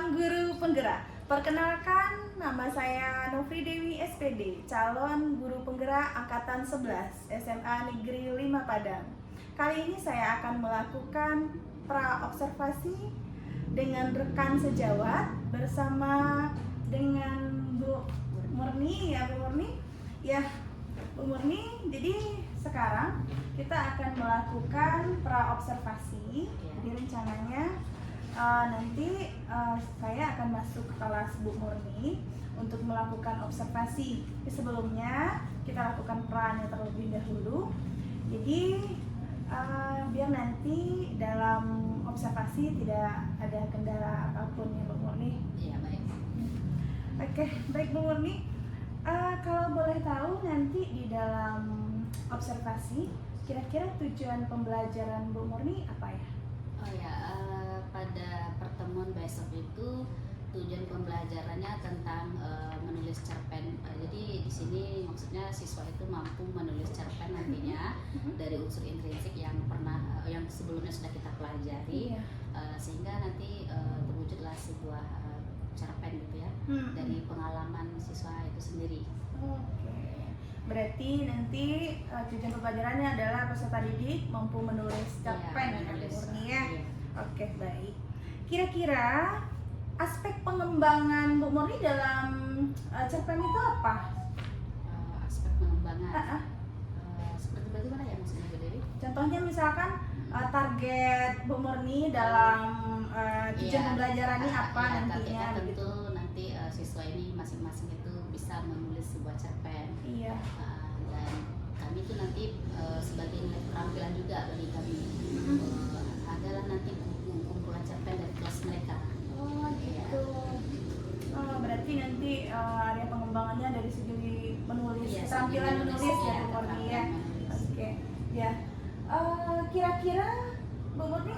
calon guru penggerak. Perkenalkan, nama saya Novri Dewi SPD, calon guru penggerak angkatan 11 SMA Negeri 5 Padang. Kali ini saya akan melakukan pra-observasi dengan rekan sejawat bersama dengan Bu Murni, ya Bu Murni. Ya, Bu Murni, jadi sekarang kita akan melakukan pra-observasi. Jadi rencananya nanti saya akan masuk ke kelas Bu Murni untuk melakukan observasi. Tapi sebelumnya kita lakukan pra-nya terlebih dahulu. Jadi biar nanti dalam observasi tidak ada kendala apapun ya Bu Murni. Iya, baik. Oke, baik Bu Murni. Kalau boleh tahu nanti di dalam observasi kira-kira tujuan pembelajaran Bu Murni apa ya? Oh ya, pada pertemuan besok itu tujuan pembelajarannya tentang menulis cerpen. Jadi di sini maksudnya siswa itu mampu menulis cerpen nantinya dari unsur intrinsik yang yang sebelumnya sudah kita pelajari, sehingga nanti terwujudlah sebuah cerpen gitu ya, dari pengalaman siswa itu sendiri. Oke. Berarti nanti tujuan pembelajarannya adalah peserta didik mampu menulis cerpen ya Bu Murni ya. Iya. Oke, baik. Kira-kira aspek pengembangan Bu Murni dalam cerpen itu apa? Aspek pengembangan. Seperti bagaimana ya maksudnya Bu Dewi? Contohnya misalkan target Bu Murni dalam tujuan pembelajarannya apa nantinya? Targetnya Begitu. tentu nanti siswa ini masing-masing itu bisa menulis sebuah cerpen. Iya. Dan kami itu nanti sebagai nilai keterampilan juga bagi kami adalah nanti kumpulan cerpen dari kelas mereka. Oh gitu. Oh, berarti nanti area pengembangannya dari segi menulis, Iya, keterampilan segi menulis ya iya, Bu Murni ya. keterampilan menulis. Oke. Ya. Kira-kira Bu Murni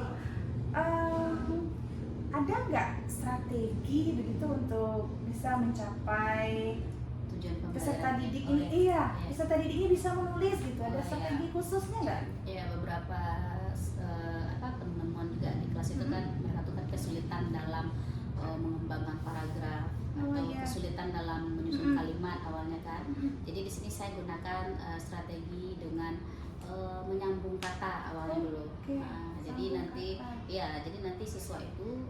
ada nggak strategi begitu untuk bisa mencapai Tujuan peserta pembelajaran didik oh, ini? Iya, peserta didik ini bisa menulis gitu. Ada strategi khususnya nggak? Ya, beberapa penemuan juga di kelas itu kan mereka tuh kan kesulitan dalam mengembangkan paragraf atau kesulitan dalam menyusun kalimat awalnya kan. Jadi di sini saya gunakan strategi dengan menyambung kata awalnya dulu. Jadi nanti siswa itu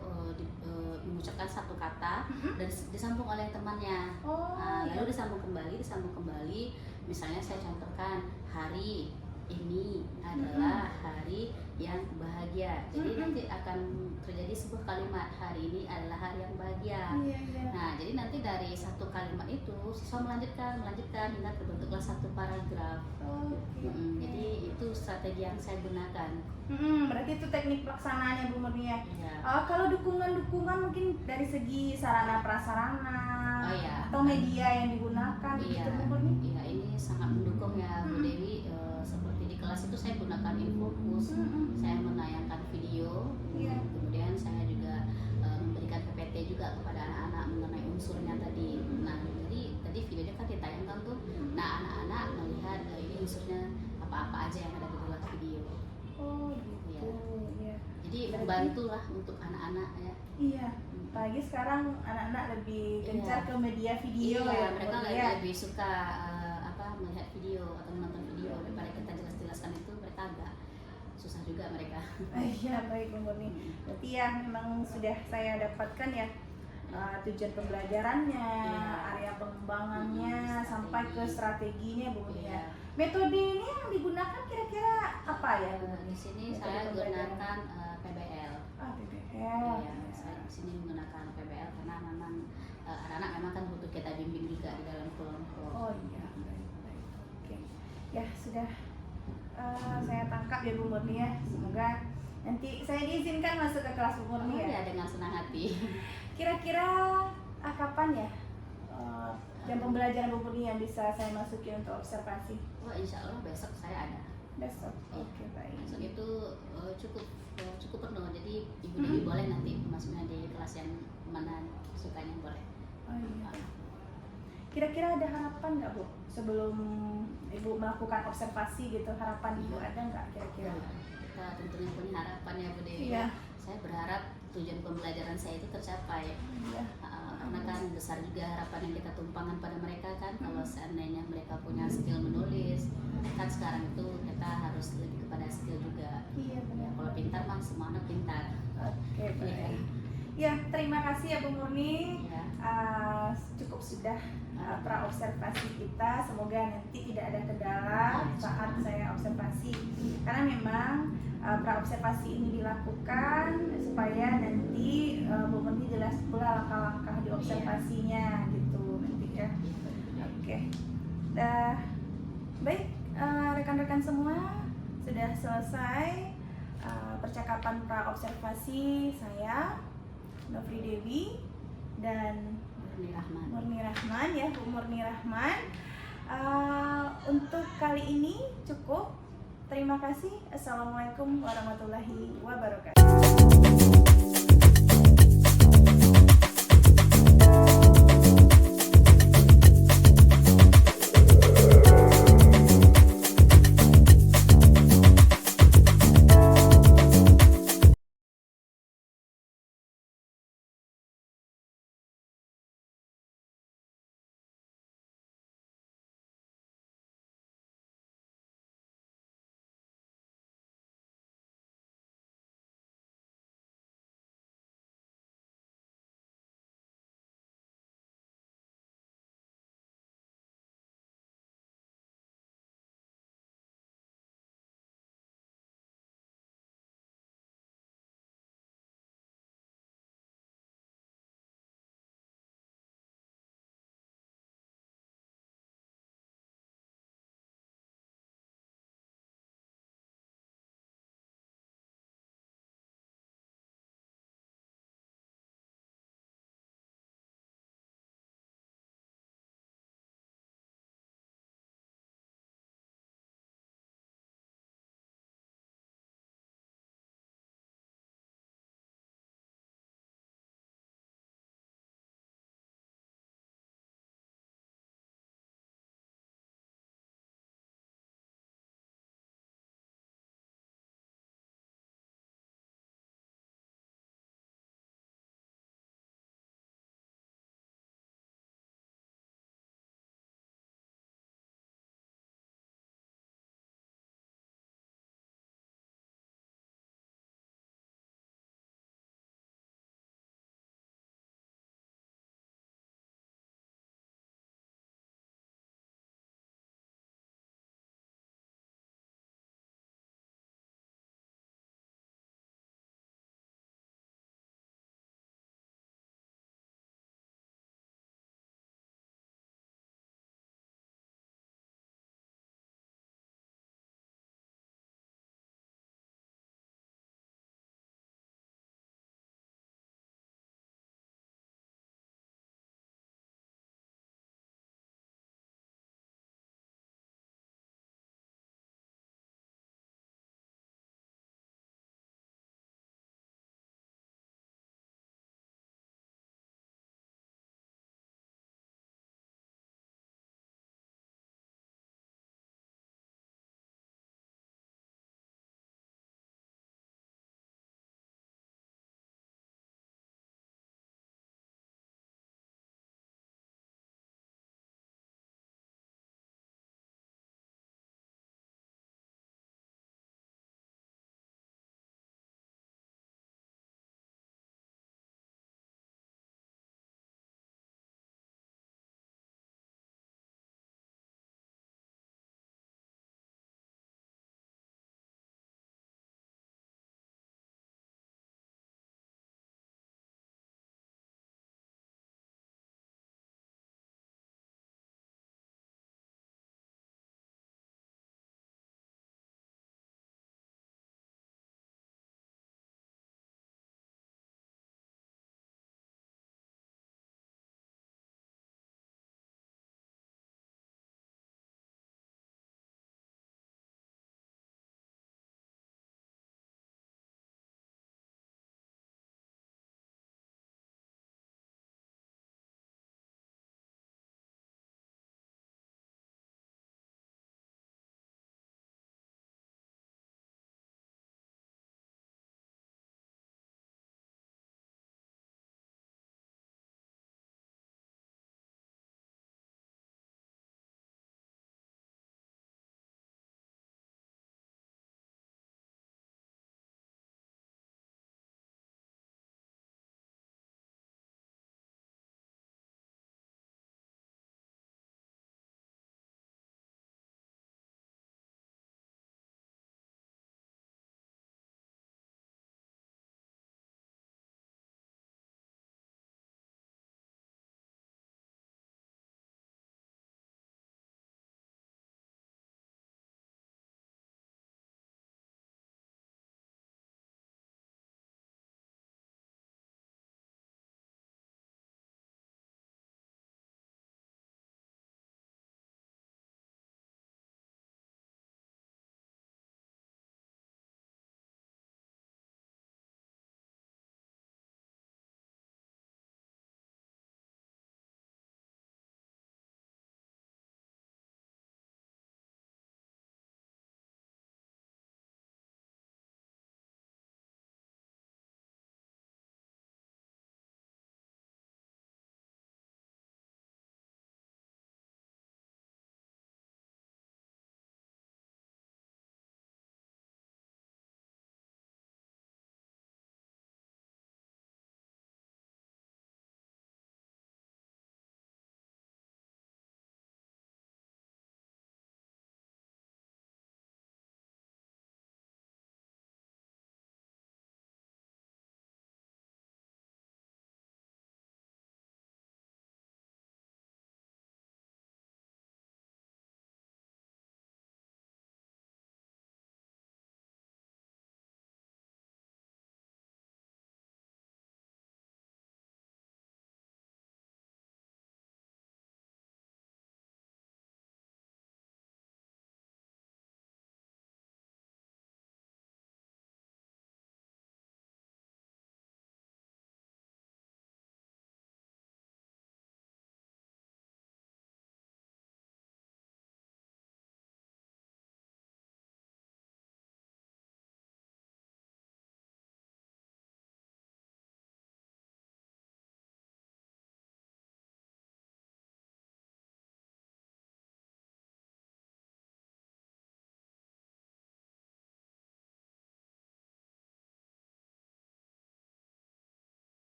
mengucapkan satu kata dan disambung oleh temannya. Lalu disambung kembali. Misalnya saya contohkan, hari ini adalah hari yang bahagia. Jadi nanti akan terjadi sebuah kalimat, hari ini adalah hari yang bahagia. Nah, jadi nanti dari satu kalimat itu siswa melanjutkan hingga terbentuklah satu paragraf. Jadi itu strategi yang saya gunakan. Berarti itu teknik pelaksanaannya Bu Murni ya. Iya. Kalau dukungan mungkin dari segi sarana prasarana atau media yang digunakan gitu Bu Murni. Iya, ini sangat mendukung ya Bu Dewi. Seperti di kelas itu saya gunakan Infocus, saya menayangkan video, kemudian saya juga memberikan PPT juga kepada anak-anak mengenai unsurnya tadi. Nah, jadi tadi videonya kan ditayangkan tuh. Nah, anak-anak melihat ini unsurnya apa-apa aja yang ada di dalam video. Oh gitu. Ya. Jadi membantulah untuk aanak-anak ya. Iya. Apalagi sekarang anak-anak lebih gencar ke media video ya. Mereka lebih suka melihat video atau menonton video daripada kita jelas-jelaskan itu, mereka agak susah juga mereka. Iya, baik Bu Murni. Berarti ya memang sudah saya dapatkan ya tujuan pembelajarannya, area pengembangannya, sampai ke strateginya Bu Murni ya. Metode ini yang digunakan kira-kira apa ya Bu Murni? Di sini saya gunakan PBL. PBL. Saya di sini menggunakan PBL karena memang anak-anak memang kan butuh kita bimbing juga di dalam kelompok. Oh iya, baik. Oke. Ya sudah saya tangkap ya Bu Murni ya. Semoga nanti saya diizinkan masuk ke kelas Bu Murni ya. Ya, dengan senang hati. Kira-kira kapan ya jam pembelajaran Bu Murni yang bisa saya masuki untuk observasi? Insya Allah besok saya ada. Besok. Oke, baik. Besok itu cukup penuh. Jadi Ibu Dewi boleh nanti masuknya di kelas yang mana sukanya boleh. Oh iya. Kira-kira ada harapan nggak Bu sebelum Ibu melakukan observasi gitu? Harapan Ibu ada nggak kira-kira? Kita tentunya punya harapan ya Bu Dewi. Iya. saya berharap tujuan pembelajaran saya itu tercapai. Iya. Karena kan besar juga harapan yang kita tumpangkan pada mereka kan, kalau seandainya mereka punya skill menulis, kan sekarang itu kita harus lebih kepada skill juga. Iya benar. Kalau pintar mah semua anak pintar. Oke, Iya. baik. Ya, terima kasih ya Bu Murni. Ya. Cukup sudah pra-observasi kita. Semoga nanti tidak ada kendala saat saya observasi. Karena memang pra-observasi ini dilakukan supaya nanti Bu Murni jelas pula langkah-langkah di observasinya gitu nanti ya. Oke. Baik, rekan-rekan semua, sudah selesai percakapan pra-observasi saya, Nofri Dewi dan Murni Rahman ya, Bu Murni Rahman. Untuk kali ini cukup. Terima kasih. Assalamualaikum warahmatullahi wabarakatuh.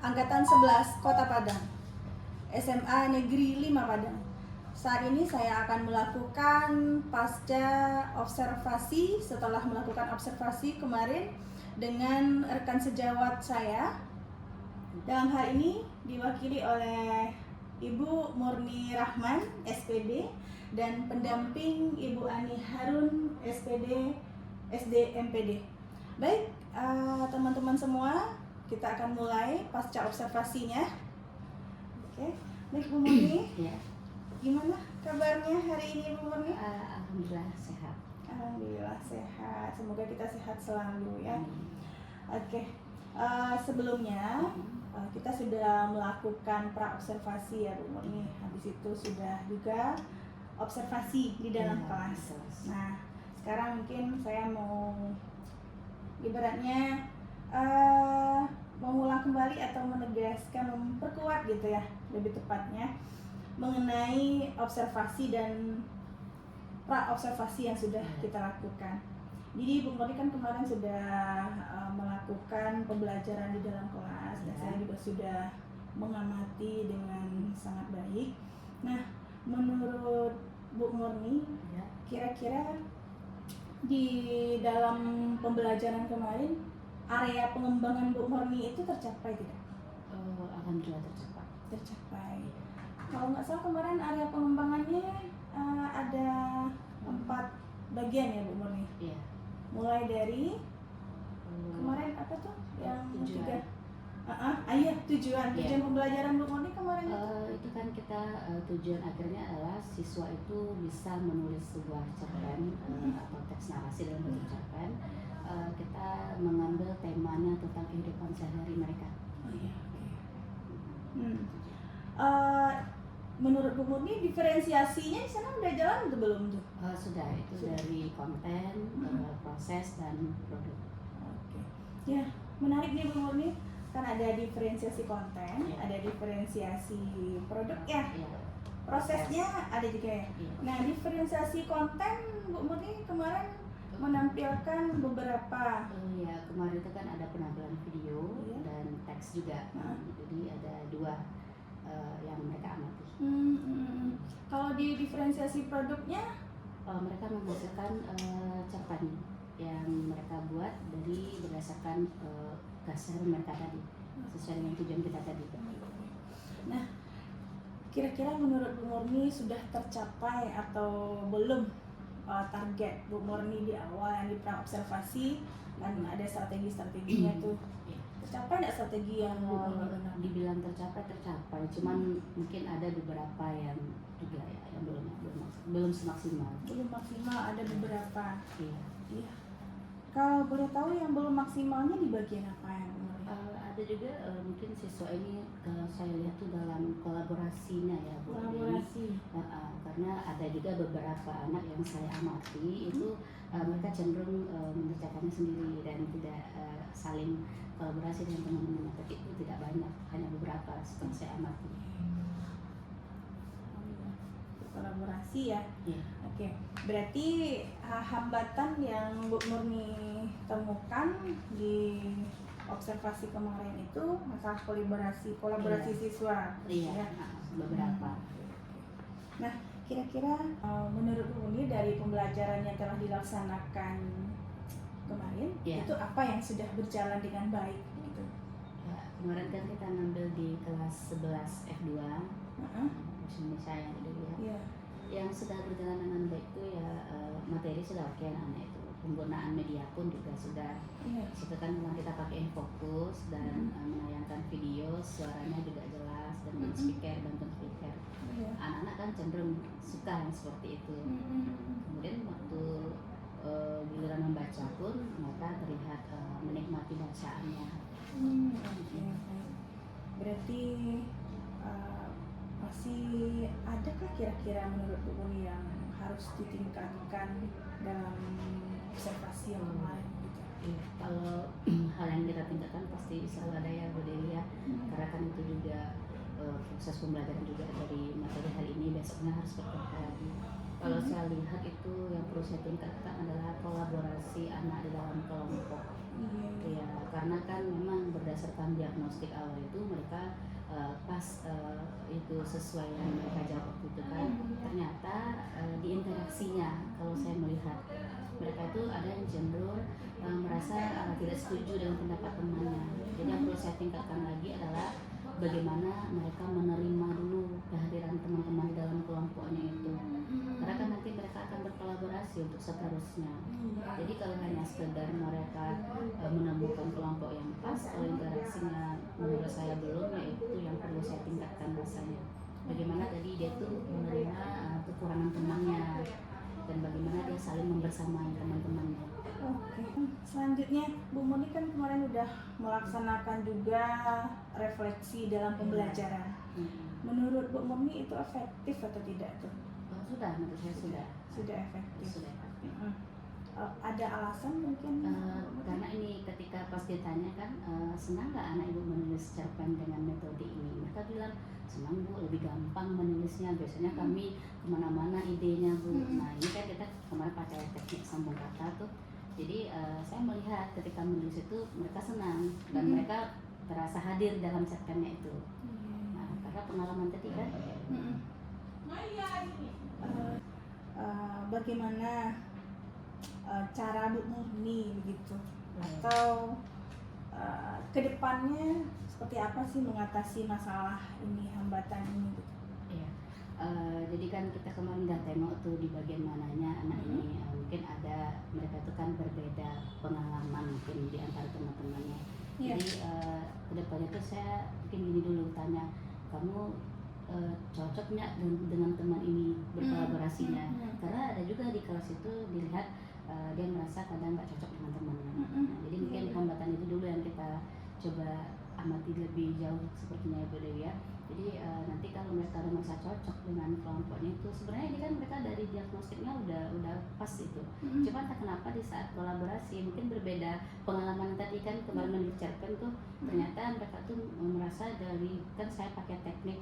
Angkatan 11 Kota Padang, SMA Negeri 5 Padang. Saat ini saya akan melakukan pasca observasi setelah melakukan observasi kemarin dengan rekan sejawat saya. Dalam hal ini diwakili oleh Ibu Murni Rahman, SPD, dan pendamping Ibu Ani Harun, SPD, SD MPD. Baik, teman-teman semua, kita akan mulai pasca observasinya. Oke, baik Bu Murni. Ya. Gimana kabarnya hari ini Bu Murni? Alhamdulillah sehat. Alhamdulillah sehat. Semoga kita sehat selalu ya. Amin. Oke, sebelumnya kita sudah melakukan pra observasi ya Bu Murni. Habis itu sudah juga observasi di dalam Ya, kelas. kelas. Nah, sekarang mungkin saya mau ibaratnya mengulang kembali atau menegaskan, memperkuat gitu ya, lebih tepatnya mengenai observasi dan pra observasi yang sudah kita lakukan. Jadi Bu Murni kan kemarin sudah melakukan pembelajaran di dalam kelas dan saya juga sudah mengamati dengan sangat baik. Nah, menurut Bu Murni, Ya. kira-kira di dalam pembelajaran kemarin area pengembangan Bu Murni itu tercapai tidak? Alhamdulillah tercapai. Tercapai. Kalau nggak salah kemarin area pengembangannya ada 4 bagian ya Bu Murni. Iya. Mulai dari kemarin apa tuh yang Tujuan. 3? Iya, tujuan pembelajaran Bu Murni kemarin itu. Itu kan kita tujuan akhirnya adalah siswa itu bisa menulis sebuah cerpen atau teks narasi dalam bentuk cerpen. Kita mengambil temanya tentang kehidupan sehari-hari mereka. Oh iya, oke. Menurut Bu Murni diferensiasinya di sana udah jalan atau belum tuh? Sudah, itu dari konten, proses dan produk. Oke. Ya, menarik nih Bu Murni. Kan ada diferensiasi konten, Ya. ada diferensiasi produk ya. Iya. Prosesnya ada juga ya. Iya. Nah, diferensiasi konten Bu Murni kemarin menampilkan beberapa. Ya, kemarin itu kan ada penampilan video Iya. dan teks juga. Jadi ada 2 yang mereka amati. Kalau di diferensiasi produknya, Mereka menghasilkan cerpen yang mereka buat dari berdasarkan keseharian mereka tadi, sesuai dengan tujuan kita tadi. nah kira-kira menurut Bu Murni sudah tercapai atau belum target Bu Murni di awal yang di pra observasi kan ada strategi-strateginya tuh. Tercapai nggak strategi yang Bu Murni gunakan? Dibilang tercapai, cuman mungkin ada beberapa yang juga ya yang belum semaksimal. Belum maksimal, ada beberapa. Iya. Iya. Kalau boleh tahu yang belum maksimalnya di bagian apa yang Bu Murni? Ada juga mungkin siswa ini kalau saya lihat tuh dalam kolaborasinya ya Bu. Kolaborasi. Karena ada juga beberapa anak yang saya amati itu mereka cenderung mengerjakannya sendiri dan tidak saling kolaborasi dengan teman-temannya, tapi itu tidak banyak, hanya beberapa setelah saya amati. Kolaborasi ya. Iya. Oke, berarti hambatan yang Bu Murni temukan di observasi kemarin itu masalah kolaborasi Iya. siswa. Iya, Ya. beberapa. Nah, kira-kira menurut Bu Murni dari pembelajaran yang telah dilaksanakan kemarin Iya. itu apa yang sudah berjalan dengan baik gitu? Ya, kemarin kan kita ngambil di kelas 11 F2 bahasa Indonesia yang udah lihat. Iya. Yang sudah berjalan dengan baik itu ya materi sudah oke, anak itu penggunaan media pun juga sudah. Iya. Situ kan memang kita pakai infocus dan menayangkan video, suaranya juga jelas dengan speaker, bantuan speaker. Iya. Anak-anak kan cenderung suka yang seperti itu. Kemudian waktu giliran membaca pun mereka terlihat menikmati bacaannya. Oke. Berarti masih adakah kira-kira menurut Bu Murni yang harus ditingkatkan dalam observasi yang kemarin gitu? Kalau hal yang kita tingkatkan pasti selalu ada ya Bu Delia, karena kan itu juga proses pembelajaran juga dari materi hari ini besoknya harus berkata lagi. Kalau saya lihat itu yang perlu saya tingkatkan adalah kolaborasi anak di dalam kelompok. Ya, karena kan memang berdasarkan diagnostik awal itu pas itu sesuai yang mereka jawab waktu itu kan. Ternyata di interaksinya kalau saya melihat mereka itu ada yang cenderung merasa tidak setuju dengan pendapat temannya. Jadi yang perlu saya tingkatkan lagi adalah bagaimana mereka menerima dulu kehadiran teman-teman dalam kelompoknya itu, karena kan nanti mereka akan berkolaborasi untuk seterusnya. Jadi kalau hanya sekedar mereka menemukan kelompok yang pas, kalau interaksinya menurut saya belum, ya itu yang perlu saya tingkatkan rasanya. Bagaimana tadi dia tuh menerima kekurangan temannya dan bagaimana dia saling membersamai teman-temannya. Oke. Selanjutnya Bu Murni kan kemarin udah melaksanakan juga refleksi dalam pembelajaran. Menurut Bu Murni itu efektif atau tidak tuh? Sudah, menurut saya sudah. Sudah efektif. Sudah efektif. Ada alasan mungkin? Karena ini ketika pas ditanya kan, senang nggak anak ibu menulis cerpen dengan metode ini? Mereka bilang senang Bu, lebih gampang menulisnya. Biasanya kami kemana-mana idenya Bu. Nah ini kan kita kemarin pakai teknik sambung kata tuh. Jadi saya melihat ketika menulis itu mereka senang dan mereka terasa hadir dalam cerpennya itu. Nah karena pengalaman tadi kan. Bagaimana cara Bu Murni begitu, atau kedepannya seperti apa sih mengatasi masalah ini, hambatan ini gitu? Iya. Jadi kan kita kemarin udah tengok tuh di bagian mananya anak ini mungkin ada, mereka tuh kan berbeda pengalaman mungkin di antara teman-temannya. Jadi kedepannya tuh saya mungkin gini dulu tanya, kamu cocok nggak dengan teman ini berkolaborasinya? Karena ada juga di kelas itu dilihat dia merasa kadang nggak cocok dengan temannya. Nah, jadi mungkin hambatan itu dulu yang kita coba amati lebih jauh sepertinya Ibu Dewi ya. Jadi nanti kalau mereka udah merasa cocok dengan kelompoknya itu, sebenarnya ini kan mereka dari diagnostiknya udah pas itu. Cuma entah kenapa di saat kolaborasi mungkin berbeda pengalaman tadi kan kemarin menulis cerpen tuh, ternyata mereka tuh merasa dari kan saya pakai teknik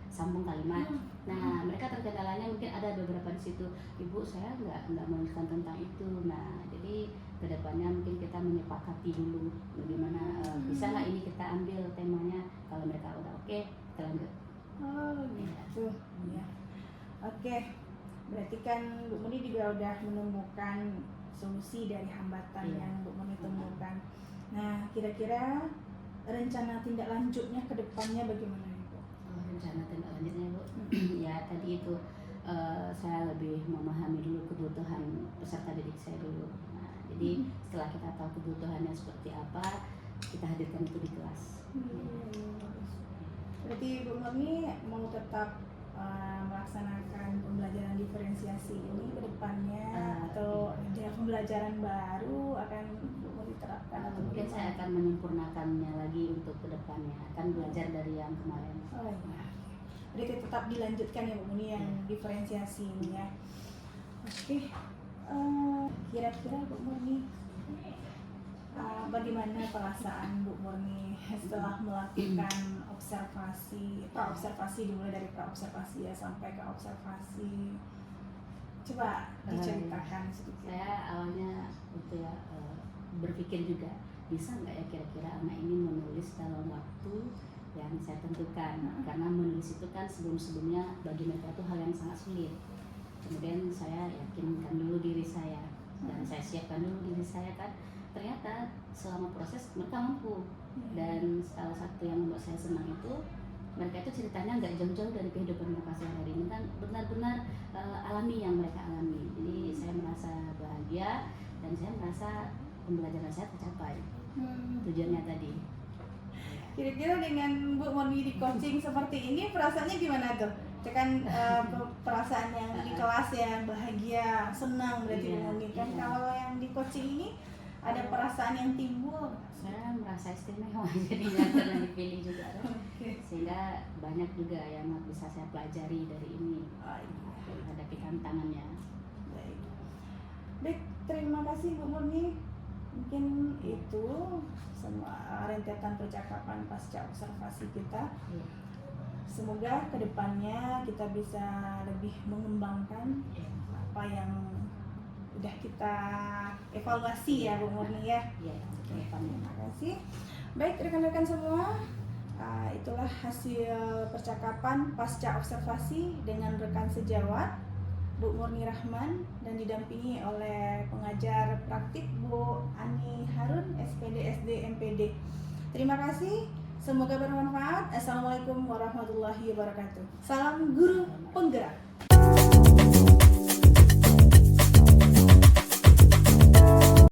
sambung kalimat. Nah mereka terkendalanya mungkin ada beberapa di situ, Ibu saya nggak menuliskan tentang itu. Nah jadi kedepannya mungkin kita menyepakati dulu bagaimana bisa nggak ini kita ambil temanya. Kalau mereka udah oke, kita lanjut. Oh gitu ya. Oke, berarti kan Bu Murni juga udah menemukan solusi dari hambatan yang Bu Murni temukan. Nah kira-kira rencana tindak lanjutnya ke depannya bagaimana Bu? Rencana tindak lanjutnya Bu, ya tadi itu saya lebih memahami dulu kebutuhan peserta didik saya dulu. Nah, jadi setelah kita tahu kebutuhannya seperti apa, kita hadirkan itu di kelas. Berarti Bu Murni mau tetap melaksanakan pembelajaran diferensiasi ini ke depannya, atau ada pembelajaran baru akan Bu Murni terapkan? Atau mungkin saya akan menyempurnakannya lagi untuk ke depannya, akan belajar dari yang kemarin. Oh iya. Jadi tetap dilanjutkan ya Bu Murni yang diferensiasi ini ya. Oke. Kira-kira Bu Murni bagaimana perasaan Bu Murni setelah melakukan praobservasi dimulai dari praobservasi ya sampai ke observasi? Coba diceritakan sedikit. Saya awalnya itu ya berpikir juga, bisa nggak ya kira-kira anak ini menulis dalam waktu yang saya tentukan, karena menulis itu kan sebelum-sebelumnya bagi mereka itu hal yang sangat sulit. Kemudian saya yakinkan dulu diri saya dan saya siapkan dulu diri saya kan, ternyata selama proses mereka mampu. Dan salah satu yang membuat saya senang itu mereka itu ceritanya nggak jauh-jauh dari kehidupan mereka sehari-hari, ini kan benar-benar alami yang mereka alami. Jadi saya merasa bahagia dan saya merasa pembelajaran saya tercapai tujuannya tadi. Kira-kira dengan Bu Murni di coaching seperti ini perasaannya gimana tuh? Kan perasaan yang di kelas ya bahagia, senang berarti Bu Murni kan. Kalau yang di coaching ini ada perasaan yang timbul? Saya merasa istimewa jadinya karena dipilih juga sehingga banyak juga yang bisa saya pelajari dari ini, menghadapi tantangannya. Baik, terima kasih Bu Murni. Mungkin itu semua rentetan percakapan pasca observasi kita. Semoga kedepannya kita bisa lebih mengembangkan apa yang udah kita evaluasi ya Bu Murni ya. Terima kasih. Baik rekan-rekan semua, itu itulah hasil percakapan pasca observasi dengan rekan sejawat Bu Murni Rahman dan didampingi oleh pengajar praktik Bu Ani Harun, SPD SD MPD. Terima kasih, semoga bermanfaat. Assalamualaikum warahmatullahi wabarakatuh. Salam guru penggerak.